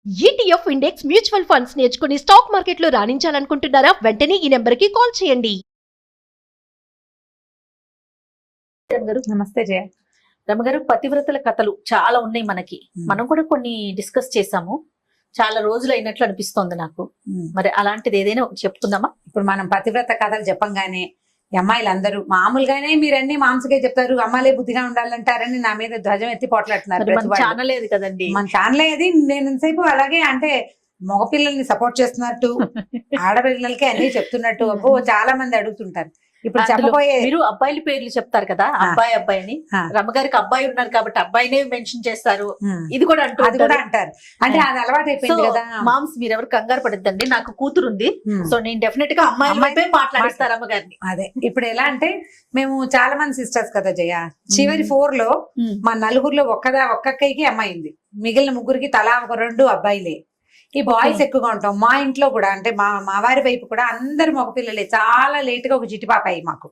ETF index mutual funds నేర్చుకుని stock మార్కెట్లో రాణించాలనుకుంటున్నారా? వెంటనే ఈ నెంబర్కి కాల్ చేయండి. నమస్తే జయ. రమగారు, పతివ్రతల కథలు చాలా ఉన్నాయి మనకి. మనం కూడా కొన్ని డిస్కస్ చేసాము. చాలా రోజులు అయినట్లు అనిపిస్తోంది నాకు. మరి అలాంటిది ఏదైనా ఒకటి చెప్తుందామా? ఇప్పుడు మనం పతివ్రత కథలు చెప్పంగానే అమ్మాయిలందరూ మామూలుగానే మీరన్నీ మాంసకే చెప్తారు, అమ్మాయిలే బుద్ధిగా ఉండాలంటారని నా మీద ధ్వజం ఎత్తి పోట్లాడుతున్నారు. ఛానల్ ఏది కదండి, మన ఛానల్ అది. నేను ఇంతసేపు అలాగే అంటే మగపిల్లల్ని సపోర్ట్ చేస్తున్నట్టు ఆడపిల్లలకి అన్ని చెప్తున్నట్టు అబ్బో చాలా మంది అడుగుతుంటారు. ఇప్పుడు చెప్పబోయే మీరు అబ్బాయిల పేర్లు చెప్తారు కదా, అబ్బాయి అని. రమగారికి అబ్బాయి ఉన్నారు కాబట్టి అబ్బాయినే మెన్షన్ చేస్తారు. ఇది కూడా అంటారు. అంటే అది అలవాటు అయిపోయింది కదా. మామ్స్ మీరు ఎవరు కంగారు పడద్దండి, నాకు కూతురు ఉంది. సో నేను డెఫినెట్ గా అమ్మాయి మాట్లాడిస్తారు అమ్మగారిని. అదే ఇప్పుడు ఎలా అంటే మేము చాలా మంది సిస్టర్స్ కదా జయ. చివరి 4 లో మా నలుగురిలో ఒక్కక్కకి అమ్మాయి ఉంది. మిగిలిన ముగ్గురికి తలా ఒక 2 అబ్బాయిలే. ఈ బాయ్స్ ఎక్కువగా ఉంటాం. మా ఇంట్లో కూడా అంటే మా వారి వైపు కూడా అందరు మగపిల్లలే. చాలా లేట్ గా ఒక చిట్టి పాప అయ్యి మాకు.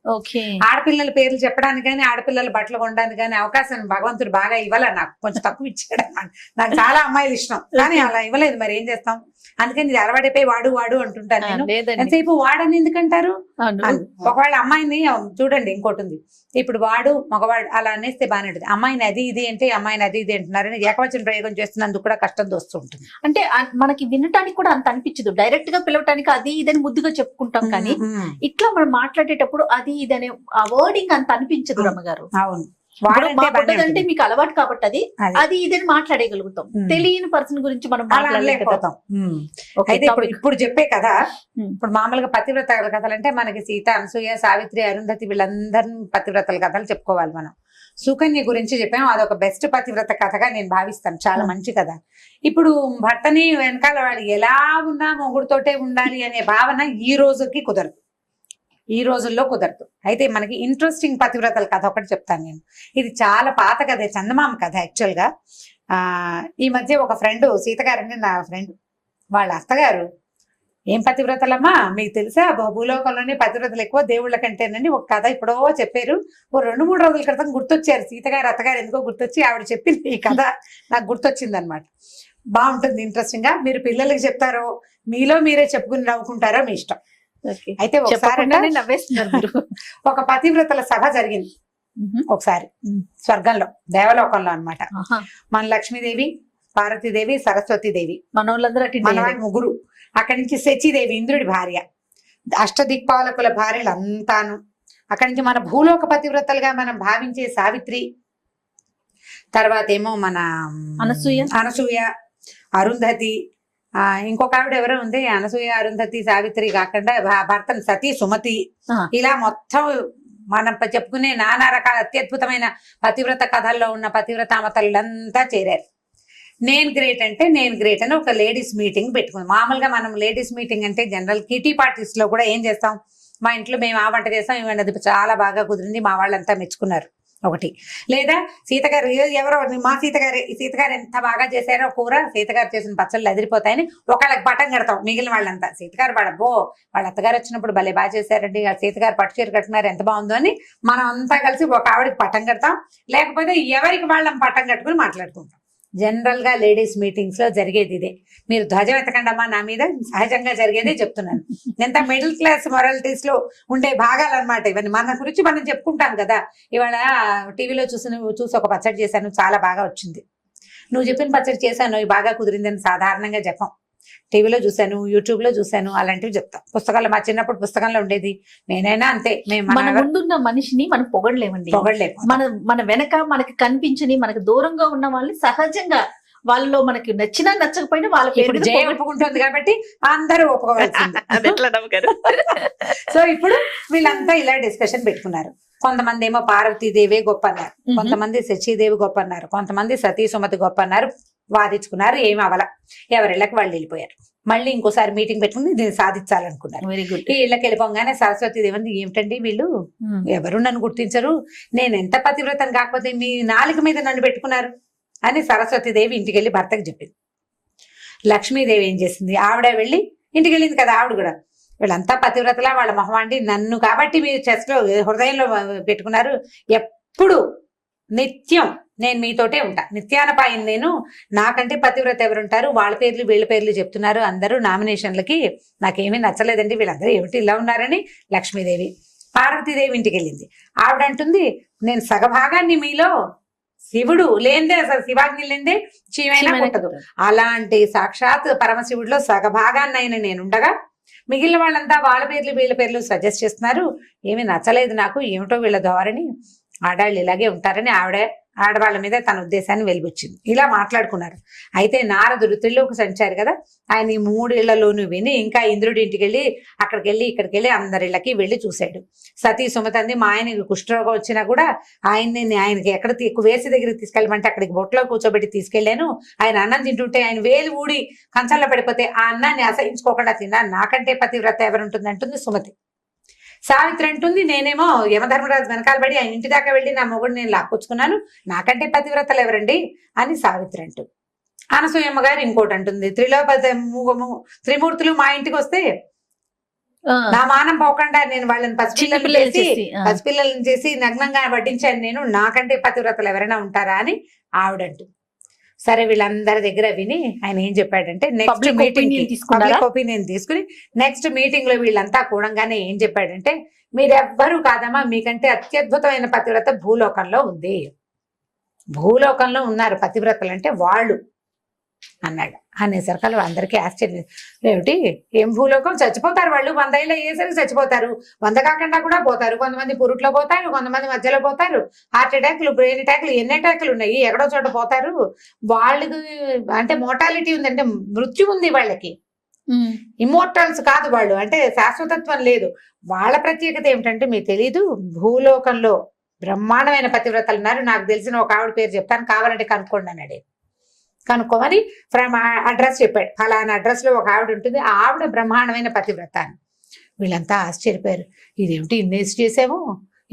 ఆడపిల్లల పేర్లు చెప్పడానికి కానీ ఆడపిల్లల బట్టలు కొనడానికి కానీ అవకాశం భగవంతుడు బాగా ఇవ్వాల. నాకు కొంచెం తక్కువ ఇచ్చాడు అన్నమాట. నాకు చాలా అమ్మాయిలు ఇష్టం కానీ అలా ఇవ్వలేదు. మరి ఏం చేస్తాం, అందుకని ఇది అలవాటైపోయి వాడు అంటుంటాను నేను. ఎంతసేపు వాడని ఎందుకంటారు? ఒకవేళ అమ్మాయిని చూడండి, ఇంకోటి ఉంది. ఇప్పుడు వాడు మగవాడు అలా అనేస్తే బాగానే ఉంటుంది. అమ్మాయిని అది ఇది అంటే అమ్మాయిని అది ఇది అంటున్నారని ఏకవచన ప్రయోగం చేస్తున్నందుకు కూడా కష్టం తోస్తూ ఉంటుంది. అంటే మనకి వినటానికి కూడా అంత అనిపించదు. డైరెక్ట్ గా పిలవటానికి అది ఇదని ముద్దుగా చెప్పుకుంటాం కానీ ఇట్లా మనం మాట్లాడేటప్పుడు అది ఇదనే ఆ వర్డింగ్ అంత అనిపించదు రమ్మగారు. అవును, అంటే మీకు అలవాటు కాబట్టి అది ఇదని మాట్లాడగలుగుతాం. తెలియని పర్సన్ గురించి మనం మాట్లాడలేకపోతాం. అయితే ఇప్పుడు చెప్పే కదా, ఇప్పుడు మామూలుగా పతివ్రతల కథలు అంటే మనకి సీత, అనసూయ, సావిత్రి, అరుంధతి వీళ్ళందరినీ పతివ్రతల కథలు చెప్పుకోవాలి మనం. సుకన్య గురించి చెప్పాము, అదొక బెస్ట్ పతివ్రత కథగా నేను భావిస్తాను. చాలా మంచి కథ. ఇప్పుడు భర్తని వెనకాల వాడు ఎలా ఉన్నా మొగుడుతోటే ఉండాలి అనే భావన ఈ రోజుల్లో కుదరదు. అయితే మనకి ఇంట్రెస్టింగ్ పతివ్రతల కథ ఒకటి చెప్తాను నేను. ఇది చాలా పాత కథ, చందమామ కథ యాక్చువల్ గా. ఈ మధ్య ఒక ఫ్రెండ్, సీత గారండి నా ఫ్రెండ్, వాళ్ళ అత్తగారు ఏం పతివ్రతలమ్మా మీకు తెలుసా, భూలోకంలోనే పతివ్రతలు ఎక్కువ దేవుళ్ళ కంటేనండి ఒక కథ ఎప్పుడో చెప్పారు. ఓ 2-3 రోజుల క్రితం గుర్తొచ్చారు సీతగారు, అత్తగారు ఎందుకో గుర్తొచ్చి ఆవిడ చెప్పింది ఈ కథ నాకు గుర్తొచ్చింది అనమాట. బాగుంటుంది, ఇంట్రెస్టింగ్ గా. మీరు పిల్లలకి చెప్తారో మీలో మీరే చెప్పుకుని నవ్వుకుంటారో మీ ఇష్టం. అయితే ఒకసారి ఒక పతివ్రతల సభ జరిగింది ఒకసారి స్వర్గంలో, దేవలోకంలో అన్నమాట. మన లక్ష్మీదేవి, పార్వతీదేవి, సరస్వతీదేవి, మన ముగ్గురు. అక్కడి నుంచి శచీదేవి ఇంద్రుడి భార్య, అష్టదిక్పాలకుల భార్యలు అంతాను. అక్కడి నుంచి మన భూలోక పతివ్రతలుగా మనం భావించే సావిత్రి, తర్వాత ఏమో మన అనసూయ, అరుంధతి, ఇంకొక ఆవిడ ఎవరో ఉంది. అనసూయ, అరుంధతి, సావిత్రి కాకుండా భర్తను సతీ, సుమతి, ఇలా మొత్తం మనం చెప్పుకునే నానా రకాల అత్యద్భుతమైన పతివ్రత కథల్లో ఉన్న పతివ్రతామతలంతా చేరారు. నేను గ్రేట్ అని ఒక లేడీస్ మీటింగ్ పెట్టుకుంది. మామూలుగా మనం లేడీస్ మీటింగ్ అంటే జనరల్ కిటీ పార్టీస్ లో కూడా ఏం చేస్తాం, మా ఇంట్లో మేము ఆ వంట చేస్తాం, ఇవన్నీ అది చాలా బాగా కుదిరింది, మా వాళ్ళంతా మెచ్చుకున్నారు ఒకటి. లేదా సీతగారు ఎవరో మా సీతగారు ఎంత బాగా చేశారో కూర, సీతగారు చేసిన పచ్చళ్ళు అదిరిపోతాయని ఒకళ్ళకి పట్టం కడతాం. మిగిలిన వాళ్ళంతా సీతగారు వాళ్ళ అత్తగారు వచ్చినప్పుడు భలే బాగా చేశారండి, సీతగారు పట్టు చీర కట్టుకున్నారు ఎంత బాగుందో అని మనం అంతా కలిసి ఒక ఆవిడకి పట్టం కడతాం. లేకపోతే ఎవరికి వాళ్ళం పట్టం కట్టుకుని మాట్లాడుకుంటాం. జనరల్ గా లేడీస్ మీటింగ్స్ లో జరిగేది ఇదే. మీరు ధ్వజం ఎత్తకండమ్మా నా మీద, సహజంగా జరిగేదే చెప్తున్నాను. ఎంత మిడిల్ క్లాస్ మొరాలిటీస్ లో ఉండే భాగాలు అనమాట ఇవన్నీ. మన గురించి మనం చెప్పుకుంటాం కదా. ఇవాళ టీవీలో చూసి ఒక పచ్చడి చేశాను, చాలా బాగా వచ్చింది. నువ్వు చెప్పిన పచ్చడి చేశాను, బాగా కుదిరిందని సాధారణంగా చెప్పాం. టీవీలో చూశాను, యూట్యూబ్ లో చూశాను, అలాంటివి చెప్తాం. పుస్తకాలు మా చిన్నప్పుడు పుస్తకంలో ఉండేది. నేనైనా అంతే. మన ముందున్న మనిషిని మనం పొగడలేము. మన వెనక మనకి కనిపించని, మనకి దూరంగా ఉన్న వాళ్ళని సహజంగా వాళ్ళలో మనకి నచ్చినా నచ్చకపోయినా వాళ్ళ పేరు జయ ఒప్పుకుంటుంది కాబట్టి అందరూ ఒప్పుకోవాల్సింది. సో ఇప్పుడు వీళ్ళంతా ఇలా డిస్కషన్ పెట్టుకున్నారు. కొంతమంది ఏమో పార్వతీదేవి గొప్ప అన్నారు, కొంతమంది శచీదేవి గొప్ప అన్నారు, కొంతమంది సతీ సుమతి గొప్ప అన్నారు. వాదించుకున్నారు, ఏమి అవల, ఎవరిళ్ళకి వాళ్ళు వెళ్ళిపోయారు. మళ్ళీ ఇంకోసారి మీటింగ్ పెట్టుకుని దీన్ని సాధించాలనుకున్నారు. Very good. ఈ ఇళ్ళకి వెళ్ళిపోగానే సరస్వతీదేవి ఏమిటండి వీళ్ళు ఎవరు నన్ను గుర్తించరు, నేను ఎంత పతివ్రతం కాకపోతే మీ నాలుక మీద నన్ను పెట్టుకున్నారు అని సరస్వతీదేవి ఇంటికి వెళ్ళి భర్తకు చెప్పింది. లక్ష్మీదేవి ఏం చేసింది, ఆవిడ వెళ్ళి ఇంటికి వెళ్ళింది కదా ఆవిడ కూడా, వీళ్ళంతా పతివ్రతలా వాళ్ళ మొహమాండి నన్ను కాబట్టి మీరు చెస్ట్ లో హృదయంలో పెట్టుకున్నారు, ఎప్పుడు నిత్యం నేను మీతోటే ఉంటా, నిత్యానపాయం నేను, నాకంటే పతివ్రత ఎవరుంటారు, వాళ్ళ పేర్లు వీళ్ళ పేర్లు చెప్తున్నారు అందరూ నామినేషన్లకి, నాకేమీ నచ్చలేదండి వీళ్ళందరూ ఏమిటి ఇలా ఉన్నారని లక్ష్మీదేవి. పార్వతీదేవి ఇంటికి వెళ్ళింది. ఆవిడ అంటుంది, నేను సగభాగాన్ని మీలో, శివుడు లేందే అసలు శివాగ్ని లేందే చీమైనా పుట్టదు, అలాంటి సాక్షాత్ పరమశివుడిలో సగభాగాన్ని అయిన నేనుండగా మిగిలిన వాళ్ళంతా వాళ్ళ పేర్లు వీళ్ళ పేర్లు సజెస్ట్ చేస్తున్నారు, ఏమీ నచ్చలేదు నాకు, ఏమిటో వీళ్ళ ధోరణి, ఆడాళ్ళు ఇలాగే ఉంటారని ఆడవాళ్ళ మీద తన ఉద్దేశాన్ని వెలిబుచ్చింది. ఇలా మాట్లాడుకున్నారు. అయితే నారదుడు త్రిలోక సంచారి కదా, ఆయన ఈ 3 ఇళ్లలోనూ విని ఇంకా ఇంద్రుడి ఇంటికి వెళ్ళి అక్కడికి వెళ్ళి ఇక్కడికి వెళ్ళి అందరిళ్ళకి వెళ్ళి చూశాడు. సతీ సుమతంది మా ఆయనకి కుష్ఠరోగం వచ్చినా కూడా ఆయనకి ఎక్కడ వేసి దగ్గరికి తీసుకెళ్ళమంటే అక్కడికి బొట్లో కూర్చోబెట్టి తీసుకెళ్లాను. ఆయన అన్నం తింటుంటే ఆయన వేలు ఊడి కంచంలో పడిపోతే ఆ అన్నాన్ని అసహించుకోకుండా తిన్నాను, నాకంటే పతివ్రత ఎవరుంటుంది అంటుంది సుమతి. సావిత్రి అంటుంది, నేనేమో యమధర్మరాజు వెనకాల పడి ఆయన ఇంటి దాకా వెళ్ళి నా మొగుడు నేను లాక్కొచ్చుకున్నాను, నాకంటే పతివ్రతలు ఎవరండి అని సావిత్రి అంటుంది. అనసూయమ్మ గారు ఇంకోటి అంటుంది, త్రిమూర్తులు మా ఇంటికి వస్తే నా మానం పోకుండా నేను వాళ్ళని పసిపిల్లలను చేసి నగ్నంగా వడ్డించాను నేను, నాకంటే పతివ్రతలు ఎవరైనా ఉంటారా అని ఆవిడంటుంది. సరే వీళ్ళందరి దగ్గర విని ఆయన ఏం చెప్పాడంటే నెక్స్ట్ మీటింగ్ ఒపీనియన్ తీసుకుని నెక్స్ట్ మీటింగ్ లో వీళ్ళంతా కూడంగానే ఏం చెప్పాడంటే, మీరెవ్వరూ కాదమ్మా, మీకంటే అత్యద్భుతమైన పతివ్రత భూలోకంలో ఉంది, భూలోకంలో ఉన్నారు పతివ్రతలు అంటే వాళ్ళు అన్నాడు. అనేసరికి అందరికీ ఆశ్చర్యం, ఏమిటి ఏం భూలోకం, చచ్చిపోతారు వాళ్ళు, 100 ఏళ్ళు అయ్యేసరికి చచ్చిపోతారు, 100 కాకుండా కూడా పోతారు, కొంతమంది పురుట్లో పోతారు, కొంతమంది మధ్యలో పోతారు, హార్ట్ అటాక్లు బ్రెయిన్ అటాక్లు ఎన్ని అటాక్లు ఉన్నాయి, ఎక్కడో చోట పోతారు, వాళ్ళకి అంటే మోర్టాలిటీ ఉంది, అంటే మృత్యు ఉంది వాళ్ళకి, ఇమ్మోర్టల్స్ కాదు వాళ్ళు, అంటే శాశ్వతత్వం లేదు. వాళ్ళ ప్రత్యేకత ఏమిటంటే మీకు తెలీదు, భూలోకంలో బ్రహ్మాండమైన పతివ్రతలు ఉన్నారు, నాకు తెలిసిన ఒక ఆవిడ పేరు చెప్తాను కావాలంటే కనుక్కోండి అన్నాడు. కనుక్కోమని ఫ్రమ్ అడ్రస్ చెప్పాడు, ఫలానా అడ్రస్ లో ఒక ఆవిడ ఉంటుంది, ఆవిడ బ్రహ్మాండమైన పతివ్రత అని. వీళ్ళంతా ఆశ్చర్యపోయారు, ఇదేమిటి ఇన్నేసి చేసాము,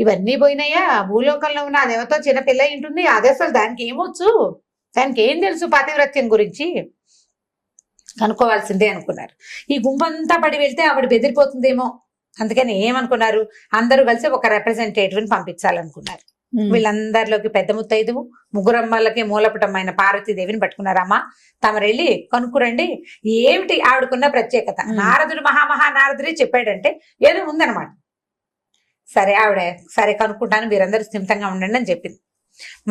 ఇవన్నీ పోయినాయా, భూలోకంలో ఉన్న అదేవతో చిన్న పిల్ల ఉంటుంది, అదే అసలు దానికి ఏమొచ్చు, దానికి ఏం తెలుసు పతివ్రత్యం గురించి, కనుక్కోవాల్సిందే అనుకున్నారు. ఈ గుంపంతా పడి వెళ్తే ఆవిడ బెదిరిపోతుందేమో, అందుకని ఏమనుకున్నారు, అందరూ కలిసి ఒక రిప్రజెంటేటివ్ని పంపించాలనుకున్నారు. వీళ్ళందరిలోకి పెద్ద ముత్తైదువు, ముగ్గురమ్మలకి మూలపుటమైన పార్వతీదేవిని పట్టుకున్నారమ్మా, తమరెళ్ళి కనుక్కురండి ఏమిటి ఆవిడకున్న ప్రత్యేకత. నారదుడు నారదుడే చెప్పాడంటే ఏదో ఉందన్నమాట. సరే ఆవిడ సరే కనుక్కుంటాను, మీరందరూ స్థిమితంగా ఉండండి అని చెప్పింది.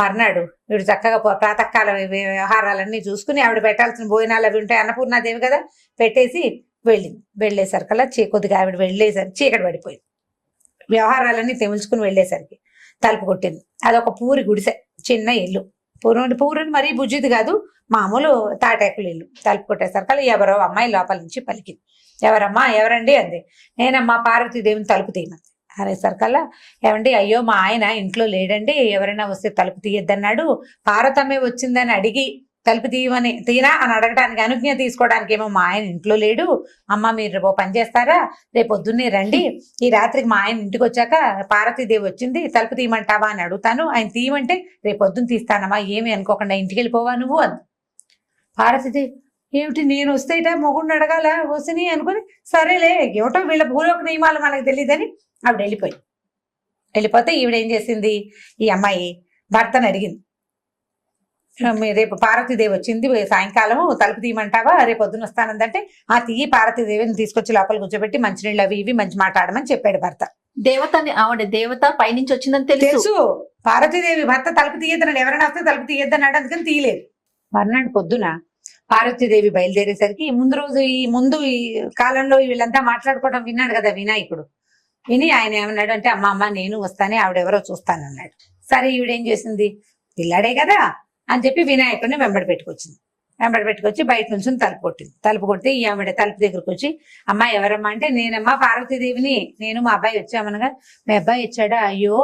మర్నాడు వీడు చక్కగా ప్రాతకాల వ్యవహారాలన్నీ చూసుకుని ఆవిడ పెట్టాల్సిన భోజనాలు అవి ఉంటాయి, అన్నపూర్ణాదేవి కదా, పెట్టేసి వెళ్ళింది. వెళ్ళేసరికల్లా కొద్దిగా ఆవిడ వెళ్ళేసరికి చీకటి పడిపోయింది. వ్యవహారాలన్నీ తెముల్చుకుని వెళ్ళేసరికి తలుపు కొట్టింది. అదొక పూరి గుడిసె, చిన్న ఇల్లు, పూరిని మరీ బుజ్జిది కాదు, మామూలు తాటాకులు ఇల్లు. తలుపు కొట్టేసరికి ఎవరో అమ్మాయి లోపల నుంచి పలికింది. ఎవరమ్మా, ఎవరండి అంది. నేనమ్మా పార్వతీదేవిని తలుపు తీయమంది. అనేసరికల్లా, ఏమండి అయ్యో మా ఆయన ఇంట్లో లేడండి, ఎవరైనా వస్తే తలుపు తీయద్దన్నాడు, పార్వతమ్మే వచ్చిందని అడిగి తలుపు తీయనా అని అడగడానికి అనుజ్ఞ తీసుకోవడానికి ఏమో మా ఆయన ఇంట్లో లేడు, అమ్మ మీరు పని చేస్తారా, రేపు పొద్దున్నే రండి, ఈ రాత్రికి మా ఆయన ఇంటికి వచ్చాక పార్వతీదేవి వచ్చింది తలుపు తీయమంటావా అని అడుగుతాను, ఆయన తీయమంటే రేపు పొద్దున్న తీస్తానమ్మా, ఏమి అనుకోకుండా ఇంటికి వెళ్ళిపోవా నువ్వు అంది. పార్వతీదేవి ఏమిటి నేను వస్తేట మొగుడిని అడగాల వసిని అనుకుని, సరేలే ఏమిటో వీళ్ళ భూలోక నియమాలు మనకు తెలియదని ఆవిడ వెళ్ళిపోతే ఈవిడేం చేసింది, ఈ అమ్మాయి భర్తను అడిగింది, రేపు పార్వతీదేవి వచ్చింది సాయంకాలం తలుపు తీయమంటావా, రేపు పొద్దున వస్తానందంటే ఆ తీయి పార్వతీదేవిని తీసుకొచ్చి లోపల కూర్చోబెట్టి మంచినీళ్ళు అవి ఇవి మంచి మాట్లాడమని చెప్పాడు భర్త. దేవతని ఆవిడ దేవత పైనుంచి వచ్చిందని తెలుసు, పార్వతీదేవి భర్త తలుపు తీయద్దన్నాడు, ఎవరైనా వస్తే తలుపు తీయద్దన్నాడు, అందుకని తీయలేదు. మర్నాడు పొద్దున పార్వతీదేవి బయలుదేరేసరికి ముందు ఈ కాలంలో వీళ్ళంతా మాట్లాడుకోవడం విన్నాడు కదా వినాయకుడు, విని ఆయన ఏమన్నాడు అంటే అమ్మ నేను వస్తానే ఆవిడెవరో చూస్తానన్నాడు. సరే ఈవిడేం చేసింది, పిల్లాడే కదా అని చెప్పి వినాయకుడిని వెంబడి పెట్టుకొచ్చి బయట నుంచి తలుపు కొట్టింది. తలుపు కొడితే ఈ ఆవిడ తలుపు దగ్గరకు వచ్చి, అమ్మా ఎవరమ్మా అంటే, నేనమ్మా పార్వతీదేవిని, నేను మా అబ్బాయి వచ్చామనగా, మీ అబ్బాయి వచ్చాడా, అయ్యో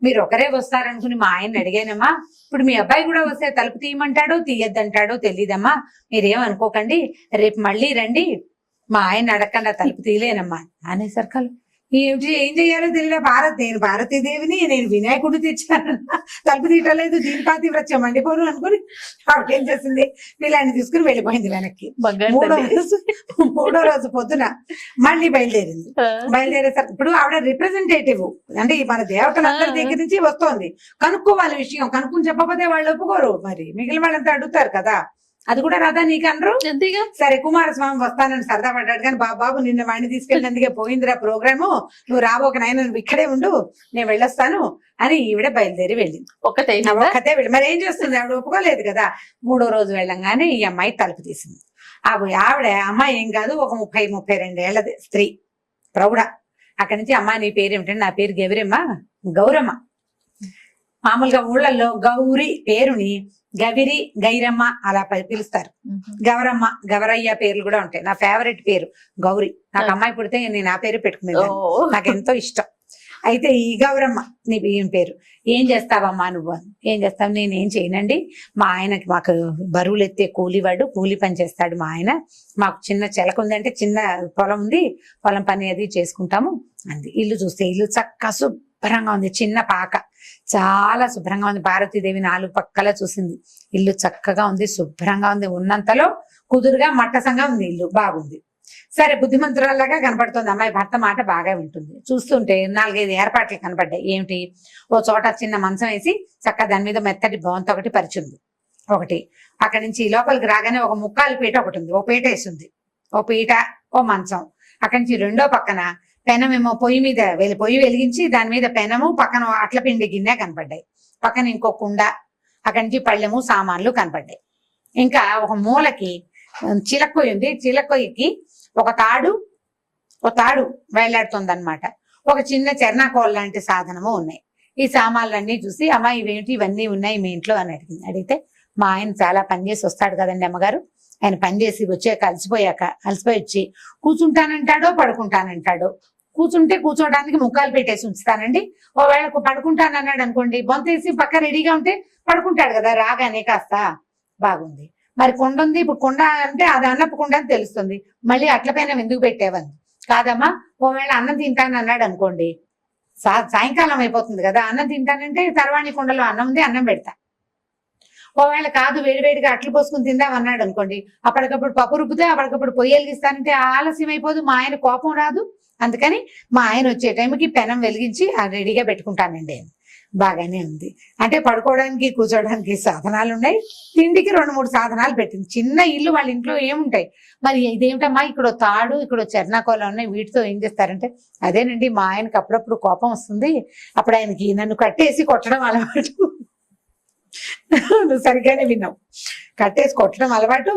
మీరు ఒకరే వస్తారనుకుని మా ఆయన్ని అడిగానమ్మా, ఇప్పుడు మీ అబ్బాయి కూడా వస్తే తలుపు తీయమంటాడో తీయద్దంటాడో తెలియదమ్మా, మీరేమనుకోకండి, రేపు మళ్ళీ రండి, మా ఆయన అడగకుండా తలుపు తీయలేనమ్మా అనేసరికి ఏం చెయ్యాలో తెలియదు. నేను భారతీదేవిని, నేను వినాయకుడు తెచ్చాను, తలుపు తీయటలేదు, దీని పాతివ్రత్యం మండిపోను అనుకుని ఆవిడేం చేసింది, వీళ్ళని తీసుకుని వెళ్ళిపోయింది వెనక్కి. మూడో రోజు పొద్దున మళ్ళీ బయలుదేరింది. బయలుదేరేసరికి ఇప్పుడు ఆవిడ రిప్రజెంటేటివ్, అంటే మన దేవతలందరి దగ్గర నుంచి వస్తోంది. కనుక్కోవాలి విషయం, కనుక్కుని చెప్పకపోతే వాళ్ళు ఒప్పుకోరు, మరి మిగిలిన వాళ్ళంతా అడుగుతారు కదా. అది కూడా రాదా నీకు అనరు. సరే కుమారస్వామి వస్తానని సరదా పడ్డాడు, కానీ బాబు నిన్న వాడిని తీసుకెళ్ళినందుకే పోయిందిరా ప్రోగ్రాము, నువ్వు రాబోక నాయన నువ్వు ఇక్కడే ఉండు, నేను వెళ్ళొస్తాను అని ఈవిడ బయలుదేరి వెళ్ళింది. ఒక్కతే వెళ్ళి మరి ఏం చేస్తుంది, ఆవిడ ఒప్పుకోలేదు కదా. మూడో రోజు వెళ్ళంగానే ఈ అమ్మాయి తలుపు తీసింది. ఆవిడ అమ్మాయి ఏం కాదు, ఒక 32 ఏళ్లది స్త్రీ, ప్రౌఢ. అక్కడి నుంచి అమ్మ నీ పేరు ఏమిటంటే, నా పేరు గౌరమ్మ. మామూలుగా ఊళ్ళల్లో గౌరి పేరుని గవిరి, గైరమ్మ అలా పిలుస్తారు. గౌరమ్మ, గవరయ్య పేర్లు కూడా ఉంటాయి. నా ఫేవరెట్ పేరు గౌరి. నాకు అమ్మాయి పుడితే నేను ఆ పేరు పెట్టుకునేది, నాకు ఎంతో ఇష్టం. అయితే ఈ గౌరమ్మ నీ పేరు. ఏం చేస్తావమ్మా నువ్వు? ఏం చేస్తావు? నేనేం చేయనండి, మా ఆయనకి మాకు బరువులు ఎత్తే కూలివాడు, కూలి పని చేస్తాడు మా ఆయన. మాకు చిన్న చెలక ఉందంటే చిన్న పొలం ఉంది, పొలం పని అది చేసుకుంటాము అంది. ఇల్లు చూస్తే ఇల్లు చక్కగా శుభ్రంగా ఉంది, చిన్న పాక, చాలా శుభ్రంగా ఉంది. భారతీదేవి 4 పక్కల చూసింది. ఇల్లు చక్కగా ఉంది, శుభ్రంగా ఉంది, ఉన్నంతలో కుదురుగా మట్టసంగా ఉంది, ఇల్లు బాగుంది. సరే బుద్ధిమంతురాల్లాగా కనపడుతుంది అమ్మాయి. భర్త మాట బాగా వింటుంది. చూస్తుంటే 4-5 ఏర్పాట్లు కనపడ్డాయి. ఏమిటి? ఓ చోట చిన్న మంచం వేసి చక్కగా దాని మీద మెత్తటి బొంత ఒకటి పరిచింది. ఒకటి అక్కడి నుంచి లోపలికి రాగానే ఒక ముక్కాలు పీట ఒకటి ఉంది, ఓ పీట వేసింది, ఓ పీట, ఓ మంచం. అక్కడి నుంచి రెండో పక్కన పెనమేమో పొయ్యి వెలిగించి దాని మీద పెనము, పక్కన అట్ల పిండి గిన్నె కనపడ్డాయి. పక్కన ఇంకో కుండ, అక్కడి నుంచి పళ్ళెము సామాన్లు కనపడ్డాయి. ఇంకా ఒక మూలకి చిలక్కొయ్యి ఉంది, చిలక్కొయ్యికి ఒక తాడు వేలాడుతుంది అనమాట. ఒక చిన్న చెర్నాకోల్ లాంటి సాధనము ఉన్నాయి. ఈ సామాన్లన్నీ చూసి అమ్మ ఇవేంటి, ఇవన్నీ ఉన్నాయి మీ ఇంట్లో అని అడిగింది. అడిగితే మా ఆయన చాలా పనిచేసి వస్తాడు కదండి అమ్మగారు, ఆయన పనిచేసి వచ్చాక అలసిపోయి వచ్చి కూర్చుంటానంటాడో పడుకుంటానంటాడో. కూర్చుంటే కూర్చోడానికి ముక్కాలు పెట్టేసి ఉంచుతానండి. ఒకవేళ పడుకుంటానన్నాడు అనుకోండి, బొంతేసి పక్క రెడీగా ఉంటే పడుకుంటాడు కదా రాగానే. కాస్త బాగుంది. మరి కుండ ఉంది, ఇప్పుడు కుండ అంటే అది అన్నపు కుండ అని తెలుస్తుంది. మళ్ళీ అట్లపైన ఎందుకు పెట్టేవని. కాదమ్మా, ఒకవేళ అన్నం తింటాను అన్నాడు అనుకోండి, సాయంకాలం అయిపోతుంది కదా, అన్నం తింటానంటే తర్వాణి కుండలో అన్నం ఉంది, అన్నం పెడతా. ఒకవేళ కాదు వేడివేడిగా అట్లు పోసుకుని తిందాం అన్నాడు అనుకోండి, అప్పటికప్పుడు పప్పు రుబ్బితే అప్పటికప్పుడు పొయ్యి వెలిగిస్తానంటే ఆలస్యం అయిపోదు, మా ఆయన కోపం రాదు. అందుకని మా ఆయన వచ్చే టైంకి పెనం వెలిగించి రెడీగా పెట్టుకుంటానండి. బాగానే ఉంది. అంటే పడుకోవడానికి కూర్చోడానికి సాధనాలు ఉన్నాయి, తిండికి 2-3 సాధనాలు పెట్టింది. చిన్న ఇల్లు, వాళ్ళ ఇంట్లో ఏముంటాయి. మరి ఇదేమిటమ్మా, ఇక్కడ తాడు, ఇక్కడ చెర్నాకోల ఉన్నాయి, వీటితో ఏం చేస్తారంటే, అదేనండి మా ఆయనకి అప్పుడప్పుడు కోపం వస్తుంది, అప్పుడు ఆయనకి నన్ను కట్టేసి కొట్టడం అలవాటు. నువ్వు సరిగ్గానే విన్నావు, కట్టేసి కొట్టడం అలవాటు.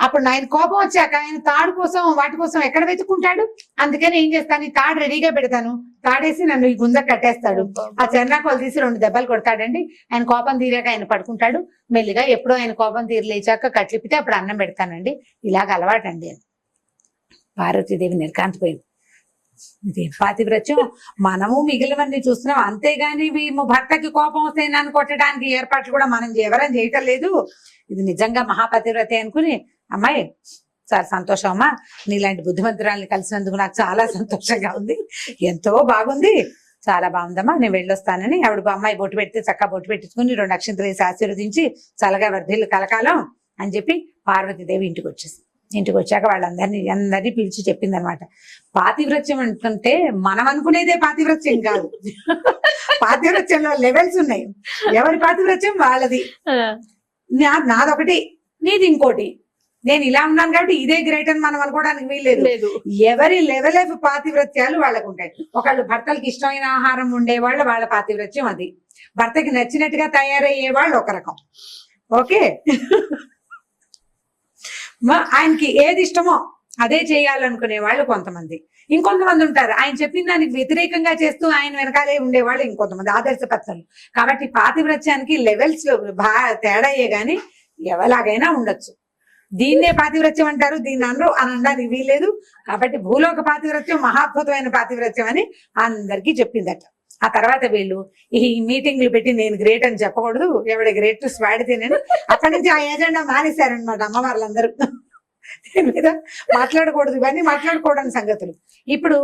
అప్పుడు ఆయన కోపం వచ్చాక ఆయన తాడు కోసం వాటి కోసం ఎక్కడ వెతుక్కుంటాడు. అందుకని ఏం చేస్తాను, ఈ తాడు రెడీగా పెడతాను, తాడేసి నన్ను ఈ గుంజ కట్టేస్తాడు. ఆ చెర్నాకోలు తీసి 2 దెబ్బలు కొడతాడండి. ఆయన కోపం తీరాక ఆయన పడుకుంటాడు. మెల్లిగా ఎప్పుడో ఆయన కోపం తీరలేచాక కట్లిపితే అప్పుడు అన్నం పెడతానండి. ఇలాగ అలవాటండి అని. పార్వతీదేవి నిర్కాంతిపోయింది. ఇది పాతివ్రత్యం. మనము మిగిలినవన్నీ చూస్తున్నాం, అంతేగాని భర్తకి కోపం వస్తే నన్ను కొట్టడానికి ఏర్పాట్లు కూడా మనం ఎవరం చేయటం లేదు. ఇది నిజంగా మహాపతివ్రతే అనుకుని, అమ్మాయి చాలా సంతోషం అమ్మా, నీలాంటి బుద్ధిమంతురాల్ని కలిసినందుకు నాకు చాలా సంతోషంగా ఉంది, ఎంతో బాగుంది, చాలా బాగుందమ్మా, నేను వెళ్ళొస్తానని ఆవిడ అమ్మాయి బొట్టు పెడితే చక్కగా బొట్టు పెట్టించుకుని 2 అక్షంతలు వేసి ఆశీర్వదించి చల్లగా వర్ధిల్లు కలకాలం అని చెప్పి పార్వతీదేవి ఇంటికి వచ్చేసింది. ఇంటికి వచ్చాక అందరినీ పిలిచి చెప్పింది అనమాట. పాతివ్రత్యం అంటుంటే మనం అనుకునేదే పాతివ్రత్యం కాదు, పాతివ్రత్యంలో లెవెల్స్ ఉన్నాయి. ఎవరి పాతివ్రత్యం వాళ్ళది. నాదొకటి, నీది ఇంకోటి. నేను ఇలా ఉన్నాను కాబట్టి ఇదే గ్రేట్ అని మనం అనుకోవడానికి వీల్లేదు. ఎవరి లెవెల్ ఆఫ్ పాతివ్రత్యాలు వాళ్ళకు ఉంటాయి. ఒకళ్ళు భర్తలకి ఇష్టమైన ఆహారం ఉండేవాళ్ళు, వాళ్ళ పాతివ్రత్యం అది. భర్తకి నచ్చినట్టుగా తయారయ్యే వాళ్ళు ఒక రకం. ఓకే, ఆయనకి ఏది ఇష్టమో అదే చేయాలనుకునే వాళ్ళు కొంతమంది. ఇంకొంతమంది ఉంటారు ఆయన చెప్పిన దానికి వ్యతిరేకంగా చేస్తూ ఆయన వెనకాలే ఉండేవాళ్ళు ఇంకొంతమంది, ఆదర్శపత్రులు. కాబట్టి పాతివ్రత్యానికి లెవెల్స్ తేడాయే గాని ఎవలాగైనా ఉండొచ్చు. దీన్నే పాతివ్రత్యం అంటారు, దీన్ని అనరు అని అనడానికి వీల్లేదు. కాబట్టి భూలోక పాతివ్రత్యం మహాద్భుతమైన పాతివ్రత్యం అని అందరికీ చెప్పిందట. ఆ తర్వాత వీళ్ళు ఈ మీటింగ్లు పెట్టి నేను గ్రేట్ అని చెప్పకూడదు, ఎవడ గ్రేట్ వాడితే నేను అక్కడి నుంచి ఆ ఏజెండా మానేశారనమాట అమ్మవార్లందరూ. దీని మీద మాట్లాడకూడదు, ఇవన్నీ మాట్లాడుకోవడానికి సంగతులు. ఇప్పుడు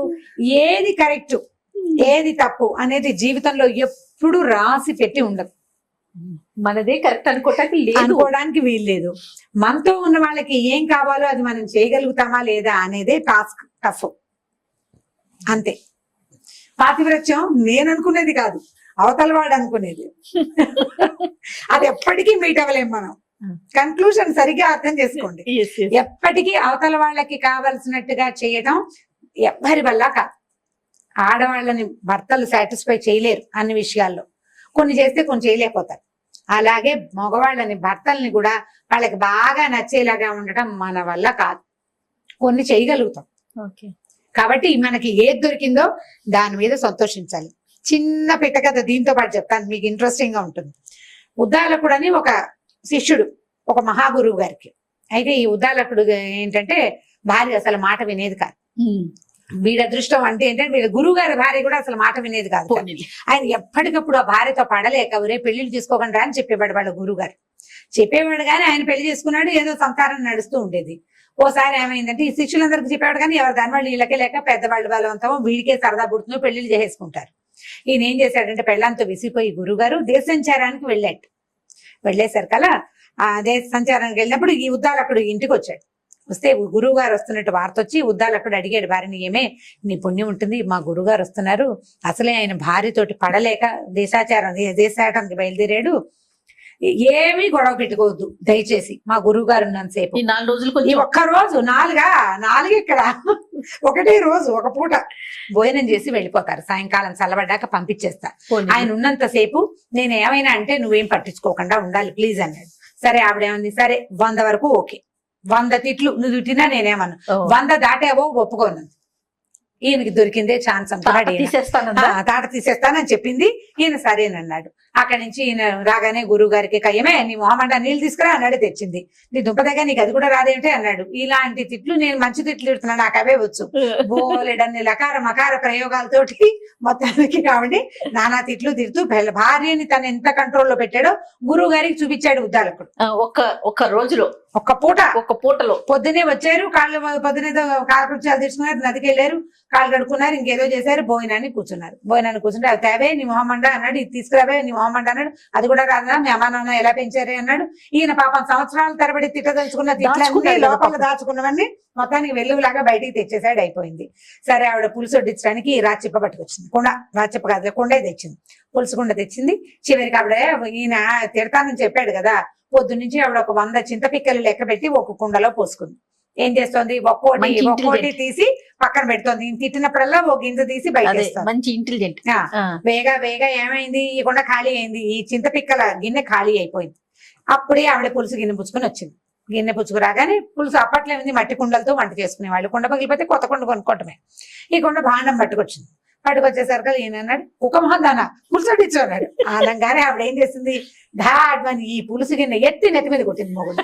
ఏది కరెక్ట్ ఏది తప్పు అనేది జీవితంలో ఎప్పుడు రాసి పెట్టి ఉండదు. మనదే కరెక్ట్ అనుకోవటానికి లేదు, అనుకోవడానికి వీల్లేదు. మనతో ఉన్న వాళ్ళకి ఏం కావాలో అది మనం చేయగలుగుతామా లేదా అనేదే టాస్క్, టఫ్, అంతే. పాతివ్రత్యం నేను అనుకునేది కాదు, అవతల వాడు అనుకునేది. అది ఎప్పటికీ మీట్ అవ్వలేం మనం. కన్క్లూజన్ సరిగ్గా అర్థం చేసుకోండి. ఎప్పటికీ అవతల వాళ్ళకి కావలసినట్టుగా చేయడం ఎవ్వరి వల్ల కాదు. ఆడవాళ్ళని భర్తలు సాటిస్ఫై చేయలేరు అన్ని విషయాల్లో, కొన్ని చేస్తే కొన్ని చేయలేకపోతారు. అలాగే మగవాళ్ళని భర్తల్ని కూడా వాళ్ళకి బాగా నచ్చేలాగా ఉండటం మన వల్ల కాదు, కొన్ని చేయగలుగుతాం. కాబట్టి మనకి ఏది దొరికిందో దాని మీద సంతోషించాలి. చిన్న పిట్ట కథ దీంతో పాటు చెప్తాను, మీకు ఇంట్రెస్టింగ్ గా ఉంటుంది. ఉద్దాలకుడు అని ఒక శిష్యుడు ఒక మహాగురువు గారికి. అయితే ఈ ఉద్దాలకుడు ఏంటంటే భార్య అసలు మాట వినేది కాదు. వీడి అదృష్టం అంటే ఏంటంటే వీడి గురువు గారి భార్య కూడా అసలు మాట వినేది కాదు. ఆయన ఎప్పటికప్పుడు ఆ భార్యతో పడలేక ఒరే పెళ్లిళ్ళు తీసుకోకుండా అని చెప్పేవాడు వాళ్ళ గురువు గారు. చెప్పేవాడు కానీ ఆయన పెళ్లి చేసుకున్నాడు, ఏదో సంసారం నడుస్తూ ఉండేది. ఓసారి ఏమైందంటే ఈ శిష్యులందరికీ చెప్పేవాడు కానీ ఎవరు దాని వాళ్ళు వీళ్ళకే లేక పెద్దవాళ్ళు బలవంతమో వీడికే సరదా పుడుతుందో పెళ్లిళ్ళు చేసేసుకుంటారు. ఈయన ఏం చేశాడంటే పెళ్ళంతో విసిపోయి గురుగారు దేశ సంచారానికి వెళ్ళాడు. వెళ్ళేసరికల్లా ఆ దేశ సంచారానికి వెళ్ళినప్పుడు ఈ ఉద్దాలకుడు ఇంటికి వచ్చాడు. వస్తే గురువు గారు వస్తున్నట్టు వార్త వచ్చి ఉద్దాలకుడు అడిగాడు భార్యని, ఏమే నీ పుణ్యం ఉంటుంది, మా గురువు గారు వస్తున్నారు, అసలే ఆయన భార్యతోటి పడలేక దేశాటానికి బయలుదేరాడు, ఏమీ గొడవ పెట్టుకోవద్దు దయచేసి, మా గురువు గారు ఉన్నంతసేపు, ఈ 4 రోజులు ఈ ఒక్క రోజు నాలుగు ఇక్కడ ఒకటే రోజు ఒక పూట భోజనం చేసి వెళ్ళిపోతారు, సాయంకాలం చల్లబడ్డాక పంపించేస్తా, ఆయన ఉన్నంతసేపు నేను ఏమైనా అంటే నువ్వేం పట్టించుకోకుండా ఉండాలి ప్లీజ్ అన్నాడు. సరే ఆవిడేమంది, సరే 100 వరకు ఓకే, 100 తిట్లు నువ్వు తిట్టినా నేనేమను, 100 దాటేవో ఒప్పుకోను. ఈయనకి దొరికిందే ఛాన్స్ అనుకున్నాడు, తాట తీసేస్తానని చెప్పింది. ఈయన సరేనన్నాడు. అక్కడి నుంచి ఈయన రాగానే గురువు గారికి కయ్యమే నీ మొహమంట నీళ్ళు తీసుకురా అన్నాడు. తెచ్చింది. నీ దుంపదగా నీకు అది కూడా రాదేంటి అన్నాడు. ఇలాంటి తిట్లు నేను మంచి తిట్లు తిడుతున్నాను, నాకు అవే వచ్చు. బోలెడన్ని లకార మకార ప్రయోగాలతోటి మొత్తానికి కాబట్టి నానా తిట్లు తిడుతూ భార్యని తను ఎంత కంట్రోల్లో పెట్టాడో గురువు గారికి చూపించాడు ఉద్దాలకుడు. ఒక్క రోజులో ఒక్క పూటలో పొద్దునే వచ్చారు, పొద్దునే కాలకృత్యాలు తీసుకున్నారు, నదికి వెళ్ళారు, కాళ్ళు కడుక్కున్నారు, ఇంకేదో చేశారు, భోజనాన్ని కూర్చుంటే అది తేవే నీ మొహమండ అన్నాడు, ఇది తీసుకురావే నీ మొహమండ అన్నాడు, అది కూడా రాదా మీ అమ్మా నాన్న ఎలా పెంచారే అన్నాడు. ఈయన పాపం సంవత్సరాల తరబడి తిట్టదలుచుకున్న తిట్లన్నీ లోపల దాచుకున్నవన్నీ మొత్తానికి వెలుగులాగా బయటికి తెచ్చేసాడు, అయిపోయింది. సరే ఆవిడ పులుసు వడ్డించడానికి రాచిప్ప పట్టుకొచ్చింది, రాచిప్ప కాదు కొండే తెచ్చింది, పులుసు కుండ తెచ్చింది. చివరికి ఆవిడ ఈయన తిడతానని చెప్పాడు కదా, పొద్దు నుంచి ఆవిడ ఒక 100 చింతపిక్కలు లెక్క పెట్టి ఒక కుండలో పోసుకుంది. ఏం చేస్తోంది, ఒక్కోటి తీసి పక్కన పెడుతోంది. తిట్టినప్పుడల్లా ఒక గింజ తీసి బయట మంచి ఇంటెలిజెంట్. వేగా ఏమైంది, ఈ కుండ ఖాళీ అయింది, ఈ చింతపిక్కల గిన్నె ఖాళీ అయిపోయింది. అప్పుడే ఆవిడ పులుసు గిన్నె పుచ్చుకొని వచ్చింది. గిన్నె పుచ్చుకు రాగానే పులుసు అప్పట్లో ఉంది మట్టి కుండలతో వంట చేసుకునేవాళ్ళు, కుండ పగిలిపోతే కొత్త కుండ కొనుక్కోవటమే. ఈ కుండ భాండం పట్టుకొచ్చింది. పట్టుకొచ్చేసరికి ఈయన అన్నాడు కుక్కమోహన్ దానా పులుసు వడ్డించు అన్నాడు. అనగానే ఆవిడ ఏం చేసింది, ధాడ్మని ఈ పులుసు గిన్నె ఎత్తి నెత్తి మీద కొట్టింది. మొగుడు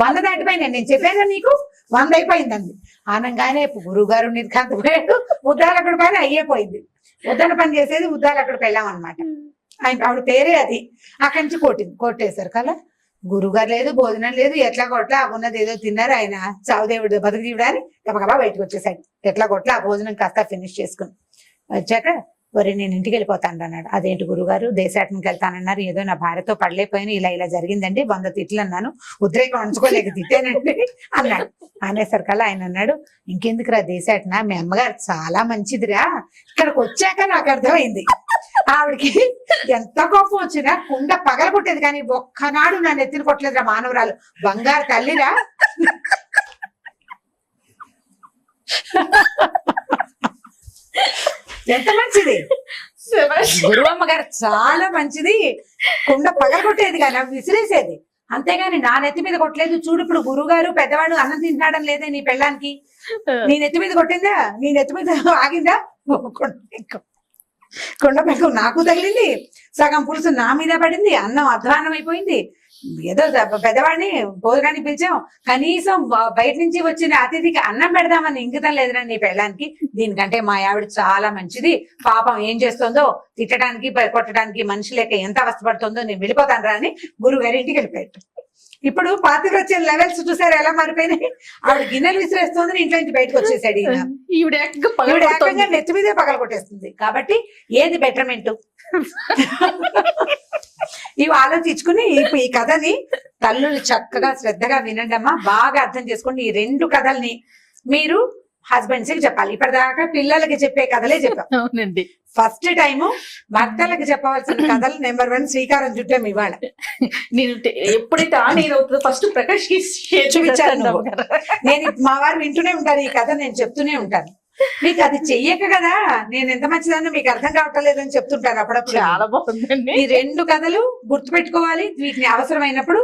100 దాటిపోయింది, నేను చెప్పాను నీకు 100 అయిపోయిందండి. అనగానే గురువు గారు నిర్ఘాంతపోయాడు, ఉద్దాలకుడి పైన అయ్యేపోయింది. ఉద్దన పని చేసేది ఉద్దాలకుడికి వెళ్ళాం అనమాట. ఆవిడ పేరే అది. అక్కడి నుంచి కొట్టేశారు కదా, గురువుగారు లేదు, భోజనం లేదు, ఎట్లా కొట్లా ఉన్నది ఏదో తిన్నారు. ఆయన చావుదేవుడు బతుకుదేవుడు అని గబగబా బయటకు వచ్చేసాడు. ఎట్లా కొట్లా ఆ భోజనం కాస్త ఫినిష్ చేసుకుని వచ్చాక వరి నేను ఇంటికి వెళ్ళిపోతాను అన్నాడు. అదేంటి గురుగారు దేశాటనికి వెళ్తానన్నారు, ఏదో నా భార్యతో పడలేకపోయినా ఇలా జరిగిందండి, 100 తిట్లు అన్నాను, ఉద్రేకం ఉంచుకోలేక తిట్టానండి అన్నాడు. అనేసరికల్లా ఆయన అన్నాడు, ఇంకెందుకురా దేశాటన, మీ అమ్మగారు చాలా మంచిదిరా, ఇక్కడికి వచ్చాక నాకు అర్థమైంది ఆవిడకి ఎంత కోపం వచ్చినా కుండ పగల కొట్టేది కానీ ఒక్కనాడు నన్ను ఎత్తిన కొట్టలేదురా, మానవరాలు బంగారు తల్లిరా. ఎంత మంచిది గురువమ్మ గారు, చాలా మంచిది. కుండ పగలగొట్టేది కానీ అవి విసిరేసేది, అంతేగాని నా నెత్తి మీద కొట్టలేదు. చూడు ఇప్పుడు గురువు గారు పెద్దవాడు అన్నం తింటాడని లేదే నీ పెళ్ళానికి, నీ నెత్తి మీద కొట్టిందా, నీ నెత్తి మీద ఆగిందా, కుండ పెంకు నాకు తగిలింది, సగం పులుసు నా మీద పడింది, అన్నం అధ్వానం అయిపోయింది. ఏదో పెద్దవాడిని భోజనానికి పిలిచాం, కనీసం బయట నుంచి వచ్చిన అతిథికి అన్నం పెడదామని ఇంకితం లేదురా నీ పెళ్ళానికి. దీనికంటే మా ఆవిడ చాలా మంచిది, పాపం ఏం చేస్తుందో తిట్టడానికి కొట్టడానికి మనిషి లేక ఎంత అవస్థపడుతుందో, నేను వెళ్ళిపోతాను రా అని గురువు గారి ఇంటికి వెళ్ళిపోయాడు. ఇప్పుడు పాతివ్రత్యం లెవెల్స్ చూసారు ఎలా మారిపోయినాయి. ఆవిడ గిన్నెలు విసిరేస్తుంది, ఇంట్లో నుంచి బయటకు వచ్చేసాడు ఈయన. ఈవిడ ఏకంగా ఈవిడ పగలగొడుతోంది. ఏకంగా నెత్తి మీదే పగల కొట్టేస్తుంది. కాబట్టి ఏది బెటర్మెంట్ ఇవి ఆలోచించుకుని ఈ కథని తల్లులు చక్కగా శ్రద్ధగా వినండి అమ్మా, బాగా అర్థం చేసుకోండి. ఈ 2 కథల్ని మీరు హస్బెండ్స్ కి చెప్పాలి. ఇప్పటిదాకా పిల్లలకి చెప్పే కథలే చెప్పాం. అవునండి. ఫస్ట్ టైం భర్తలకు చెప్పవలసిన కథలు నెంబర్ 1 శ్రీకారం చుట్టాం ఇవాళ. నేను ఎప్పుడైతే ఆన్ ఎయిర్ అవుతుందో ఫస్ట్ ప్రకాష్ కి షేర్ చూపించాను చేస్తాను నువ్వు. నేను మా వారు వింటూనే ఉంటారు ఈ కథ, నేను చెప్తూనే ఉంటాను. మీకు అది చెయ్యక కదా నేను ఎంత మంచిదాన్ని మీకు అర్థం కావట్లేదని చెప్తుంటాను అప్పుడప్పుడు. చాలా బాగుందండి. ఈ 2 కథలు గుర్తుపెట్టుకోవాలి, వీటిని అవసరమైనప్పుడు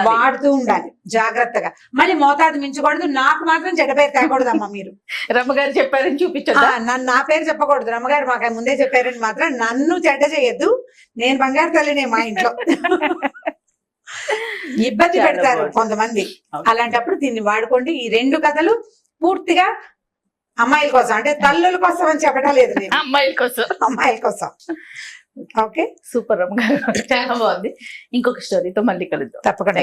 వాడుతూ ఉండాలి జాగ్రత్తగా. మళ్ళీ మోతాదు మించకూడదు. నాకు మాత్రం చెడ్డ పేరు తేకూడదమ్మా మీరు. రమ్మగారు చెప్పారని చూపించదా? నన్ను నా పేరు చెప్పకూడదు. రమ్మగారు మాకు ముందే చెప్పారని మాత్రం నన్ను చెడ్డ చేయొద్దు. నేను బంగారు తల్లినే మా ఇంట్లో. ఇబ్బంది పెడతారు కొంతమంది. అలాంటప్పుడు దీన్ని వాడుకోండి. ఈ 2 కథలు పూర్తిగా అమ్మాయిల కోసం, అంటే తల్లుల కోసం అని చెప్పడం లేదు నేను, అమ్మాయిల కోసం. అమ్మాయిల కోసం. ఓకే, సూపర్ రమ్మగారు, చాలా బాగుంది. ఇంకొక స్టోరీతో మళ్ళీ కలుద్దాం. తప్పకుండా.